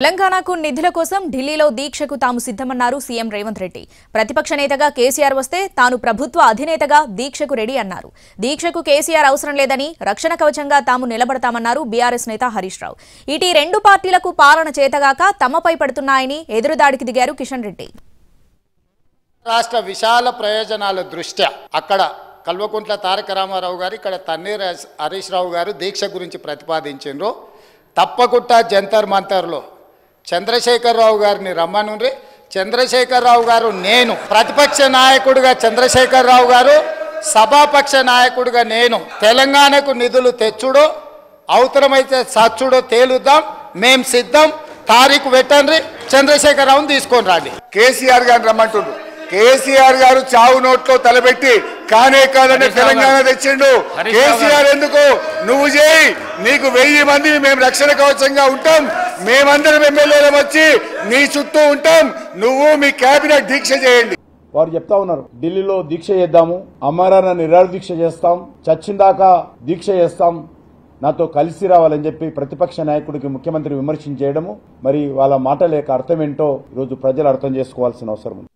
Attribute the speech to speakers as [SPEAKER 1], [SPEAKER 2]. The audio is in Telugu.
[SPEAKER 1] తెలంగాణకు నిధుల కోసం ఢిల్లీలో దీక్షకు తాము సిద్ధమన్నారు సీఎం రేవంత్ రెడ్డి. ప్రతిపక్ష నేతగా కేసీఆర్ వస్తే తాను ప్రభుత్వ అధినేతగా దీక్షకు రెడీ అన్నారు. దీక్షకు కేసీఆర్ అవసరం లేదని రక్షణ కవచంగా తాము నిలబడతామన్నారు బీఆర్ఎస్ నేత హరీష్ రావు. ఇటీ రెండు పార్టీలకు పాలన చేతగాక తమపై పడుతున్నాయని ఎదురుదాడికి దిగారు కిషన్ రెడ్డి.
[SPEAKER 2] రాష్ట్ర విశాల ప్రయోజనాల దృష్ట్యా అక్కడ కల్వకుంట్ల తారక రామారావు గారు, ఇక్కడ తన్నీర్ హరీష్ రావు గారు దీక్ష గురించి ప్రతిపాదించారు. తప్పకుండా జంతర్ మంతర్లో చంద్రశేఖరరావు గారిని రమ్మనుండ్రి. చంద్రశేఖరరావు గారు, నేను ప్రతిపక్ష నాయకుడిగా చంద్రశేఖరరావు గారు, సభాపక్ష నాయకుడిగా నేను తెలంగాణకు నిధులు తెచ్చుడో అవసరమైతే సచ్చుడో తేలుద్దాం. మేం సిద్ధం. తారీఖు పెట్టండి, చంద్రశేఖరరావుని తీసుకొని రండి.
[SPEAKER 3] కేసీఆర్ గారిని రమ్మంటుండ్రు. కేసీఆర్ గారు చావు నోట్లో తలబెట్టి కానే కాదని తెలంగాణ తెచ్చిండు. కేసీఆర్ ఎందుకు? నువ్వు చేయి, నీకు 1000 మంది మేము రక్షణ కవచంగా ఉంటాం. మేమందరం ఎమ్మెల్యేలు వచ్చి నీ చుట్టూ ఉంటాం. నువ్వు మీ కేబినెట్ దీక్ష చేయండి.
[SPEAKER 4] వారు చెప్తా ఉన్నారు, ఢిల్లీలో దీక్ష చేద్దాము, అమరణ నిరాహార దీక్ష చేస్తాం, చచ్చిందాకా దీక్ష చేస్తాం, నాతో కలిసి రావాలని చెప్పి ప్రతిపక్ష నాయకుడికి ముఖ్యమంత్రి విమర్శించేయడము, మరి వాళ్ళ మాటల యొక్క అర్థం ఏంటో ఈరోజు ప్రజలు అర్థం చేసుకోవాల్సిన అవసరం ఉంది.